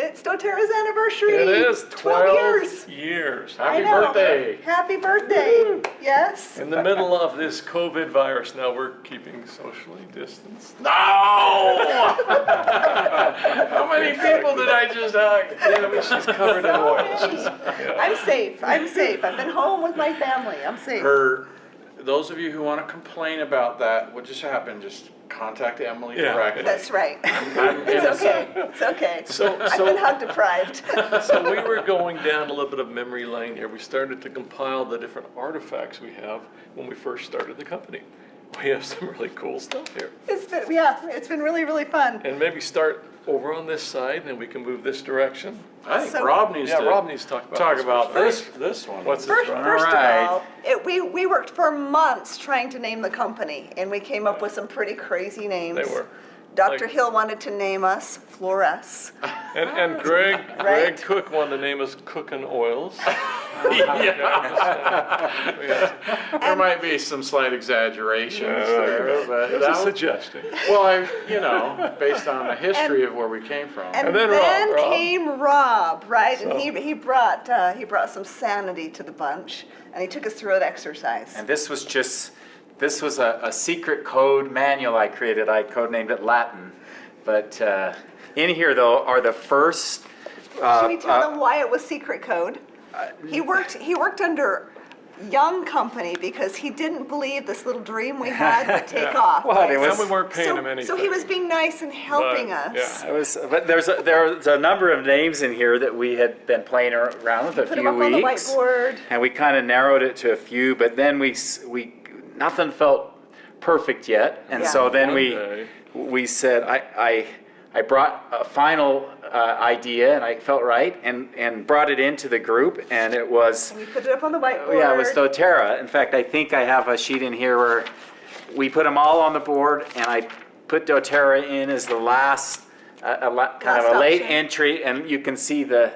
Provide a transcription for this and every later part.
it's doTERRA's anniversary. It is 12 years. I Happy know. birthday. Happy birthday. Yes. In the middle of this COVID virus, now we're keeping socially distanced. No! How many people did I just hug? Yeah, but she's covered in oil. I'm safe. I'm safe. I've been home with my family. I'm safe. For those of you who want to complain about that, what just happened, just contact Emily Yeah. directly. That's right. I'm It's innocent. okay. It's okay. So- I've so- been hug deprived. So we were going down a little bit of memory lane here. We started to compile the different artifacts we have when we first started the company. We have some really cool stuff here. It's been really, really fun. And maybe start over on this side, and then we can move this direction. I think So- Rob needs Yeah, to Rob needs to talk about this one. What's this, First, Rob? first Alright. of all, we worked for months trying to name the company, and we came up with some pretty crazy names. They were. Dr. Like- Hill wanted to name us Flores. And Greg Right. Cook wanted to name us Cookin' Oils. There might be some slight exaggerations there, but It that was a was, suggestion. well, based on the history of where we came from. And then then Rob. came Rob, right? So- And he brought some sanity to the bunch, and he took us through an exercise. And this was a secret code manual I created. I codenamed it Latin. But in here, though, are the first. Should we tell them why it was secret code? He worked under Young Company because he didn't believe this little dream we had would take off. What? It And was. we weren't paying him anything. So he was being nice and helping But, us. yeah. It was, but there's a number of names in here that we had been playing around with a Put few them up on the weeks, whiteboard. and we kind of narrowed it to a few. But then we nothing felt perfect yet, and Yeah. so then One we day. said I brought a final idea, and I felt right, and brought it into the group, and it was. And we put it up on the whiteboard. Yeah, it was doTERRA. In fact, I think I have a sheet in here where we put them all on the board, and I put doTERRA in as the last, kind of Last a late option. entry, and you can see the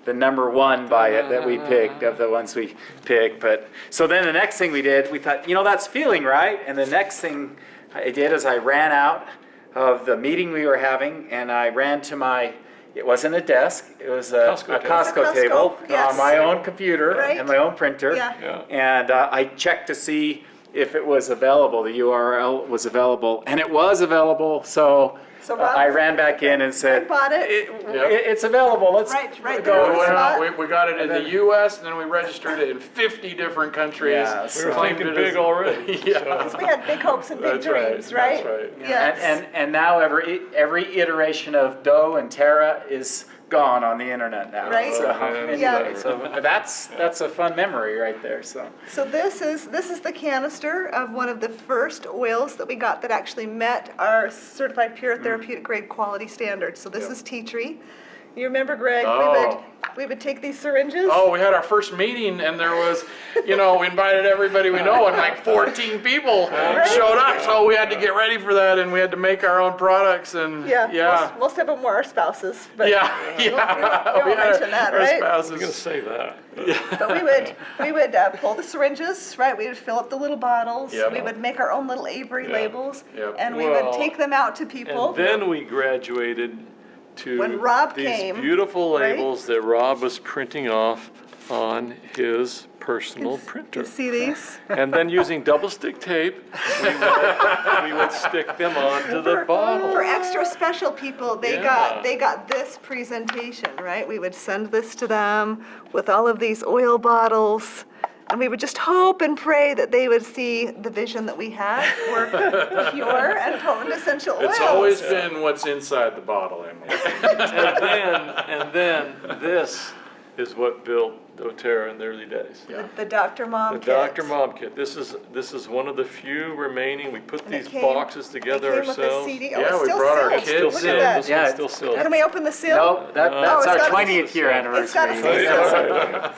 number one by it that we picked, of the ones we picked. But so then the next thing we did, we thought, that's feeling right. And the next thing I did is I ran out of the meeting we were having, and I ran to it wasn't a desk, it was a Costco table. Costco Costco, table yes. on my own computer Right. and my own printer. Yeah. Yeah. And I checked to see if it was available, the URL was available, and it was available. So So Rob- I ran back in and said, I bought it. It's available. Let's Right there go." on We the went spot. out, we got it in the U.S. and then we registered it in 50 different countries. Yeah, We were Claimed thinking it as- big already. Yeah. So- We had big hopes and big That's right, dreams, right? that's right. Yes. And now every iteration of Do and Terra is gone on the internet now. Right. So, Yeah. anyway, so that's a fun memory right there. So. So this is the canister of one of the first oils that we got that actually met our certified pure therapeutic grade quality standards. So this is tea tree. You remember, Greg? Oh. We would take these syringes. Oh, we had our first meeting and there was, we invited everybody we know and like 14 people showed up. So we had to get ready for that and we had to make our own products and Yeah. Most of them were our spouses. But Yeah. we won't mention that, our right? I was gonna spouses. say that. But we would pull the syringes, right? We would fill up the little bottles. Yep. We would make our own little Avery Yeah. labels, Yep. and we Well, would take them out to people. And then we graduated to When Rob these came, beautiful right? labels that Rob was printing off on his personal printer. You see these? And then using double stick tape, we would stick them onto the bottle. For extra special people, they Yeah. got this presentation, right? We would send this to them with all of these oil bottles, and we would just hope and pray that they would see the vision that we had for pure and potent essential oils. It's always been what's inside the bottle, Emily. And then this is what built doTERRA in the early days. the Dr. Mom The kit. Dr. Mom kit. This is one of the few remaining. We put And it these came- boxes together it came with a ourselves. CD. Oh, Yeah, it's we still brought our sealed. kids Look Still at sealed. that. This Yeah. one's still sealed. Can we open the seal? No, that's it's our got a- 20th year It's anniversary. got a seal. Yeah.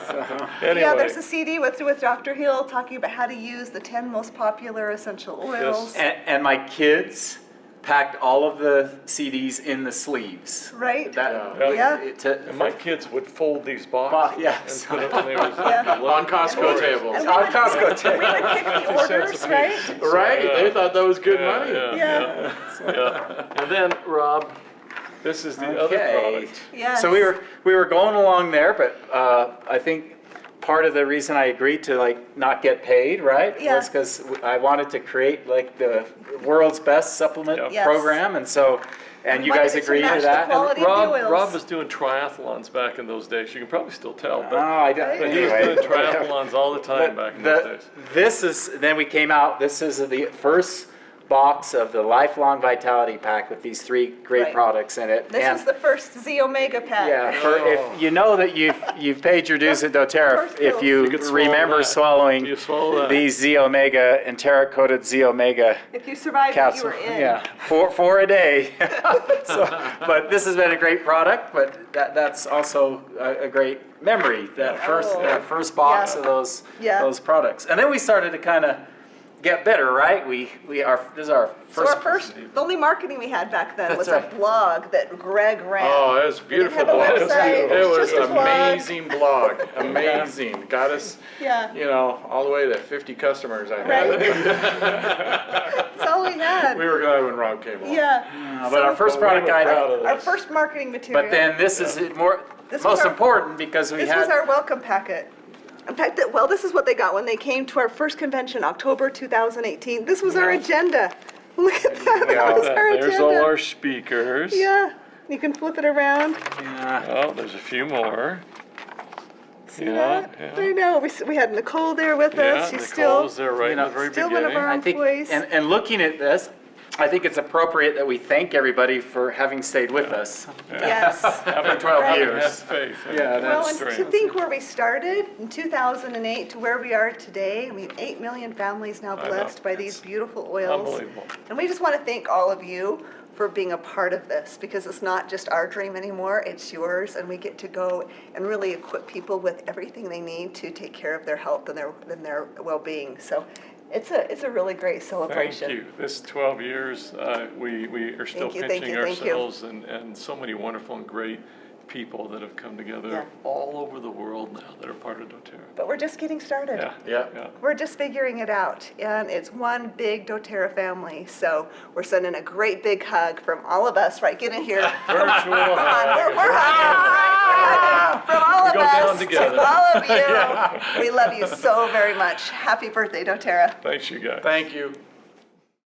Yeah, Anyway, there's a CD with Dr. Hill talking about how to use the 10 most popular essential oils. And my kids packed all of the CDs in the sleeves. Right? Yeah. Yeah. and my kids would fold these boxes Yes. and put them in there. Yeah. On Costco tables. And On Costco tape. We would pick the orders, right? Right, Yeah. they thought that was good money. Yeah. Yeah. And then Rob This is the other Okay. product. Yes. So we were going along there, but I think part of the reason I agreed to like not get paid, right? Yeah. Was because I wanted to create like the world's best supplement Yep. Yes. program, and so and We you guys wanted to agreed match to the that. quality. of the Rob, oils. Rob was doing triathlons back in those days. You can probably still tell, Oh, but, I don't. but he was Anyway. doing triathlons all the time back in those days. This is, then we came out, this is the first box of the Lifelong Vitality Pack with these 3 great Right. products in it. This And- is the first Z Omega pack. Yeah, for if you know that you've paid your dues at doTERRA, First if pills. you You could swallow remember that. swallowing You swallow that. these Z Omega enteric coated Z Omega If you survived it, you capsule, were in. yeah, for a day. So, but this has been a great product, but that's also a great memory. That first box Yeah. of those Yeah. those products, and then we started to kind of get better, right? This is our So first. our first, the only marketing we had back then That's was right. a blog that Greg ran. Oh, it was We didn't beautiful have a blog. website, It was just a blog. amazing blog, amazing. Got us, Yeah, you know, all the way to 50 customers, I right? think. That's all we had. We were glad when Rob came along. Yeah. But our first Well, we product were guide. proud of Our this. first marketing material. But then this is This was most our- important because we This had. was our welcome packet. In fact, well, this is what they got when they came to our first convention, October 2018. This was our agenda. Look at that, that was our There's all agenda. our speakers. Yeah, you can flip it around. Yeah. Oh, there's a few more. See Yeah, that? yeah. I know, we had Nicole there with Yeah, us. She's still, Nicole's there right in the very still one of beginning. our I think, employees. and looking at this, I think it's appropriate that we thank everybody for having stayed with us Yes. for 12 Right. Have years. faith. Yeah, Well, that's and to think where we started in 2008 to where we are today, I mean, 8 million families now I know. blessed by these beautiful oils. Unbelievable. And we just want to thank all of you for being a part of this, because it's not just our dream anymore, it's yours, and we get to go and really equip people with everything they need to take care of their health and their well-being. So it's a really great celebration. Thank you. This 12 years, we are still Thank you, pinching thank you. ourselves and so many wonderful and great people that have come together Yeah. all over the world now that are part of doTERRA. But we're just getting started. Yeah, Yeah. yeah. We're just figuring it out, and it's one big doTERRA family. So we're sending a great big hug from all of us. Right, get in here. Come Virtual on, hug. we're hugging. From all of go us down together. to all of you. We love you so very much. Happy birthday, doTERRA. Thanks, you guys. Thank you.